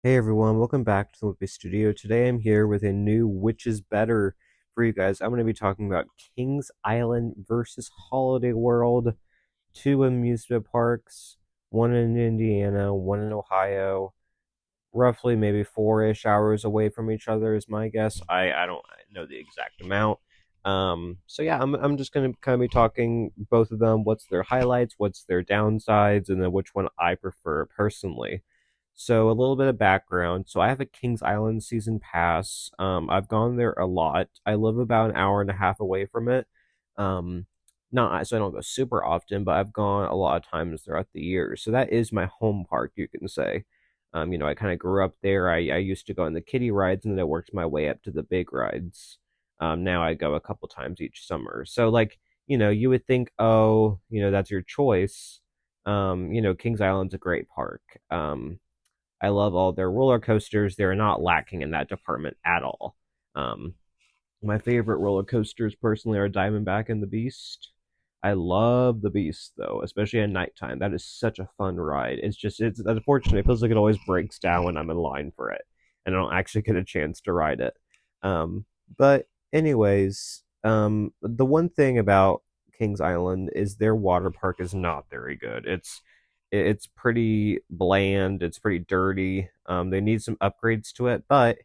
Hey everyone, welcome back to the Whippy Studio. Today I'm here with a new Which is Better for you guys. I'm going to be talking about Kings Island versus Holiday World, two amusement parks, one in Indiana, one in Ohio, roughly maybe 4-ish hours away from each other is my guess. I don't know the exact amount. So yeah, I'm just gonna kind of be talking both of them, what's their highlights, what's their downsides, and then which one I prefer personally. So a little bit of background. So I have a Kings Island season pass. I've gone there a lot. I live about an hour and a half away from it. Um, Not so I don't go super often, but I've gone a lot of times throughout the year. So that is my home park, you can say. I kind of grew up there. I used to go on the kiddie rides, and then I worked my way up to the big rides. Now I go a couple times each summer. So like, you would think, oh, that's your choice. Kings Island's a great park. I love all their roller coasters. They're not lacking in that department at all. Um, my favorite roller coasters personally are Diamondback and the Beast. I love the Beast though, especially at nighttime. That is such a fun ride. It's unfortunate. It feels like it always breaks down when I'm in line for it, and I don't actually get a chance to ride it. But anyways, the one thing about Kings Island is their water park is not very good. It's pretty bland. It's pretty dirty. They need some upgrades to it, but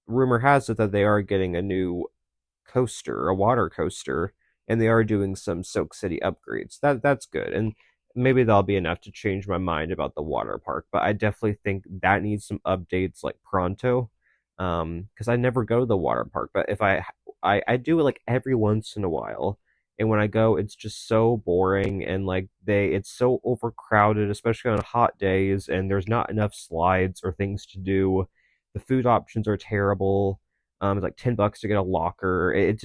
rumor has it that they are getting a new coaster, a water coaster, and they are doing some Soak City upgrades. That's good, and maybe that'll be enough to change my mind about the water park. But I definitely think that needs some updates like pronto, because I never go to the water park. But if I do it like every once in a while, and when I go, it's just so boring and like it's so overcrowded, especially on hot days, and there's not enough slides or things to do. The food options are terrible. It's like $10 to get a locker. It's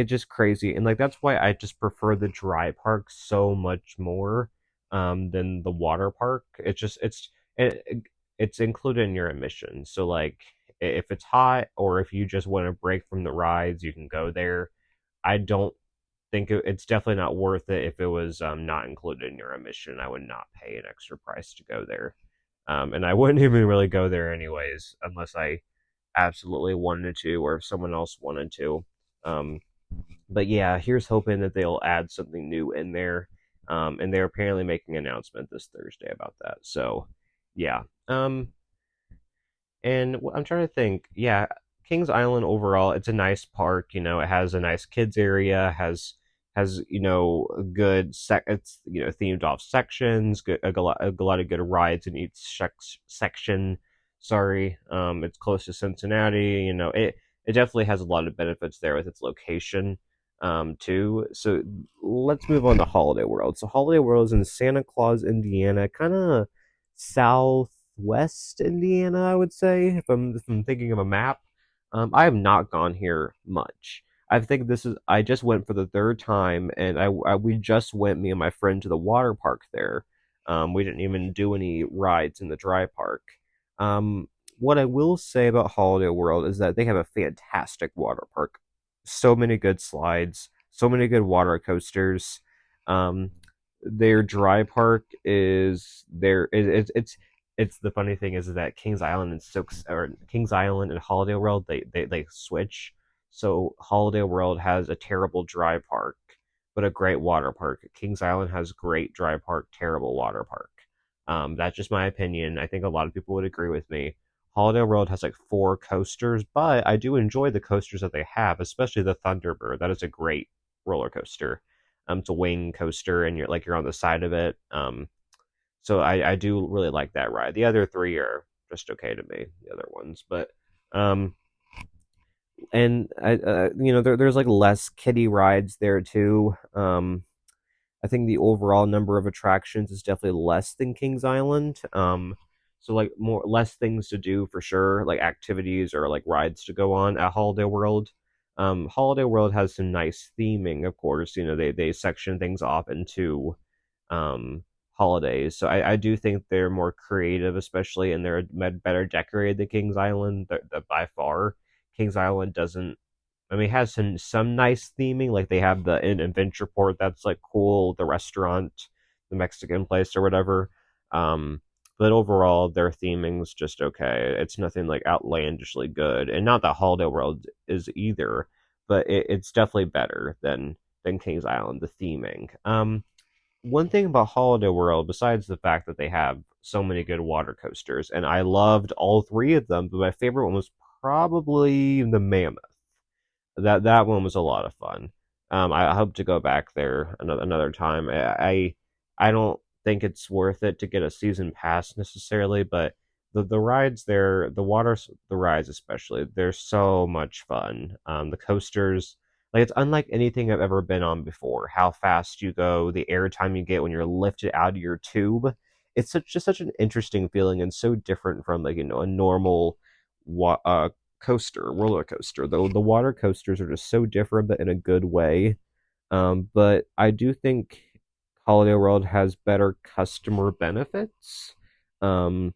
just crazy, and like that's why I just prefer the dry park so much more than the water park. It's included in your admission. So like if it's hot or if you just want a break from the rides, you can go there. I don't think it's definitely not worth it if it was not included in your admission. I would not pay an extra price to go there. And I wouldn't even really go there anyways unless I absolutely wanted to or if someone else wanted to. Um, but yeah, here's hoping that they'll add something new in there. And they're apparently making an announcement this Thursday about that. So yeah. And I'm trying to think. Yeah, Kings Island overall, it's a nice park. It has a nice kids area. Has a good it's themed off sections. Good a lot of good rides in each section. Sorry, it's close to Cincinnati. It definitely has a lot of benefits there with its location. Too. So let's move on to Holiday World. So Holiday World is in Santa Claus, Indiana, kind of southwest Indiana, I would say, if I'm thinking of a map. I have not gone here much. I think I just went for the third time, and we just went, me and my friend, to the water park there. We didn't even do any rides in the dry park. What I will say about Holiday World is that they have a fantastic water park. So many good slides, so many good water coasters. Um, their dry park is there. It's the funny thing is that Kings Island and Holiday World they switch. So Holiday World has a terrible dry park, but a great water park. Kings Island has great dry park, terrible water park. That's just my opinion. I think a lot of people would agree with me. Holiday World has like four coasters, but I do enjoy the coasters that they have, especially the Thunderbird. That is a great roller coaster. It's a wing coaster, and you're on the side of it. So I do really like that ride. The other three are just okay to me. The other ones, but um, and there's like less kiddie rides there too. I think the overall number of attractions is definitely less than Kings Island. So like less things to do for sure, like activities or like rides to go on at Holiday World. Holiday World has some nice theming, of course. They section things off into holidays. So I do think they're more creative, especially, and they're better decorated than Kings Island. By far, Kings Island doesn't. I mean, it has some nice theming, like they have the Adventure Port that's like cool, the restaurant, the Mexican place or whatever. Um, But overall, their theming's just okay. It's nothing like outlandishly good, and not that Holiday World is either, but it's definitely better than Kings Island. The theming. One thing about Holiday World, besides the fact that they have so many good water coasters, and I loved all three of them, but my favorite one was probably the Mammoth. That one was a lot of fun. I hope to go back there another time. I don't think it's worth it to get a season pass necessarily, but the rides there, the rides especially, they're so much fun. The coasters, like it's unlike anything I've ever been on before. How fast you go, the airtime you get when you're lifted out of your tube. It's just such an interesting feeling and so different from like a normal roller coaster. Though the water coasters are just so different, but in a good way. But I do think Holiday World has better customer benefits. Um,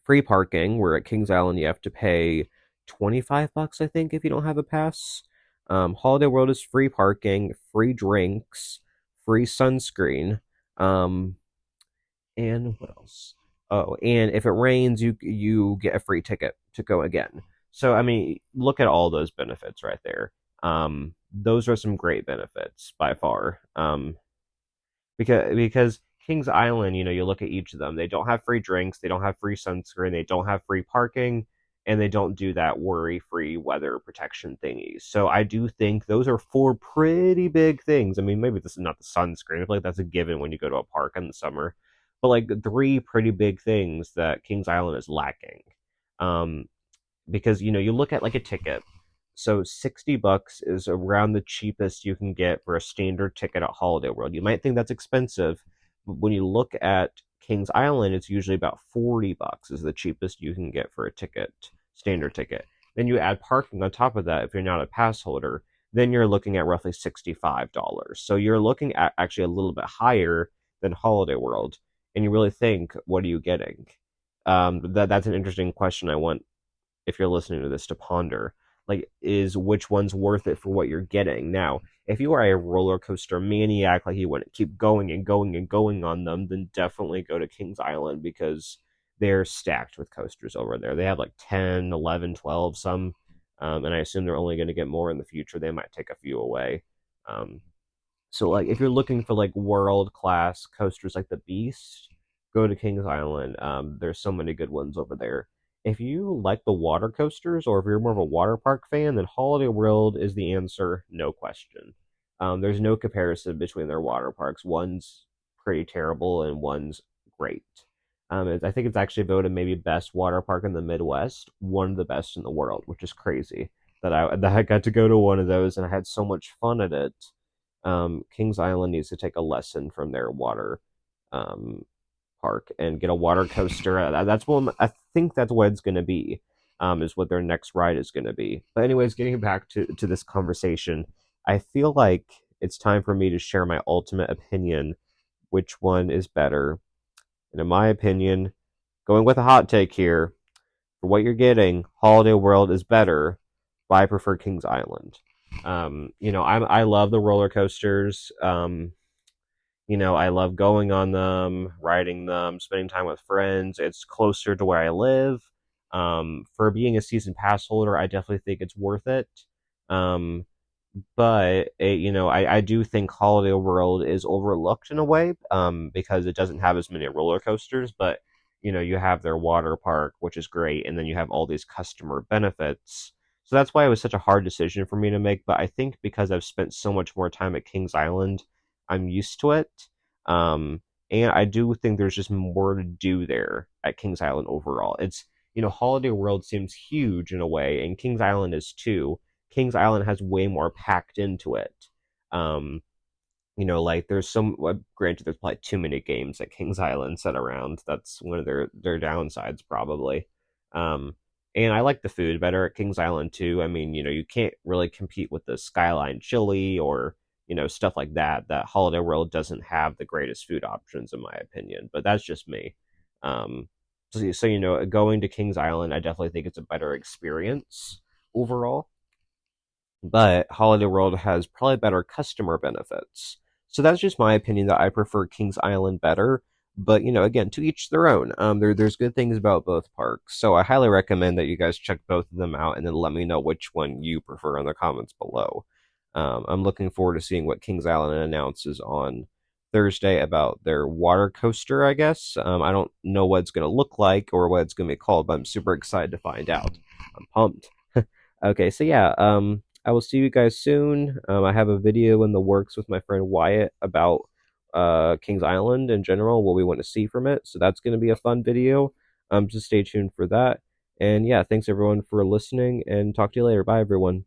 Free parking, where at Kings Island you have to pay $25, I think, if you don't have a pass. Holiday World is free parking, free drinks, free sunscreen. Um, and what else? Oh, and if it rains, you get a free ticket to go again. So I mean, look at all those benefits right there. Those are some great benefits by far. Because Kings Island, you look at each of them. They don't have free drinks, they don't have free sunscreen, they don't have free parking, and they don't do that worry-free weather protection thingies. So I do think those are four pretty big things. I mean, maybe this is not the sunscreen. I feel like that's a given when you go to a park in the summer. But like three pretty big things that Kings Island is lacking. Um, because you look at like a ticket. So $60 is around the cheapest you can get for a standard ticket at Holiday World. You might think that's expensive, but when you look at Kings Island, it's usually about $40 is the cheapest you can get for a ticket, standard ticket. Then you add parking on top of that if you're not a pass holder, then you're looking at roughly $65. So you're looking at actually a little bit higher than Holiday World, and you really think, what are you getting? That's an interesting question I want, if you're listening to this, to ponder. Like, is which one's worth it for what you're getting? Now, if you are a roller coaster maniac, like you want to keep going and going and going on them, then definitely go to Kings Island, because they're stacked with coasters over there. They have like 10, 11, 12, some, and I assume they're only going to get more in the future. They might take a few away. Um, so like if you're looking for like world class coasters like the Beast, go to Kings Island. There's so many good ones over there. If you like the water coasters, or if you're more of a water park fan, then Holiday World is the answer, no question. There's no comparison between their water parks. One's pretty terrible and one's great. I think it's actually voted maybe best water park in the Midwest, one of the best in the world, which is crazy that I got to go to one of those and I had so much fun at it. Kings Island needs to take a lesson from their water um, park and get a water coaster. That's what I think that's what it's going to be. Is what their next ride is going to be. But anyways, getting back to this conversation, I feel like it's time for me to share my ultimate opinion, which one is better. And in my opinion, going with a hot take here, for what you're getting, Holiday World is better, but I prefer Kings Island. I love the roller coasters. I love going on them, riding them, spending time with friends. It's closer to where I live. For being a season pass holder, I definitely think it's worth it. Um, but I do think Holiday World is overlooked in a way, because it doesn't have as many roller coasters. But you have their water park, which is great, and then you have all these customer benefits. So that's why it was such a hard decision for me to make. But I think because I've spent so much more time at Kings Island, I'm used to it. Um, and I do think there's just more to do there at Kings Island overall. Holiday World seems huge in a way, and Kings Island is too. Kings Island has way more packed into it. Um, like there's some, well, granted, there's probably too many games at Kings Island set around. That's one of their downsides, probably. Um, and I like the food better at Kings Island too. I mean, you can't really compete with the Skyline chili or stuff like that. That Holiday World doesn't have the greatest food options, in my opinion. But that's just me. Um, so going to Kings Island, I definitely think it's a better experience overall, but Holiday World has probably better customer benefits. So that's just my opinion, that I prefer Kings Island better. But again, to each their own. There's good things about both parks, so I highly recommend that you guys check both of them out, and then let me know which one you prefer in the comments below. I'm looking forward to seeing what Kings Island announces on Thursday about their water coaster. I guess I don't know what it's going to look like or what it's going to be called, but I'm super excited to find out. I'm pumped. Okay, so yeah, I will see you guys soon. I have a video in the works with my friend Wyatt about Kings Island in general, what we want to see from it. So that's going to be a fun video. Just stay tuned for that. And yeah, thanks everyone for listening, and talk to you later. Bye, everyone.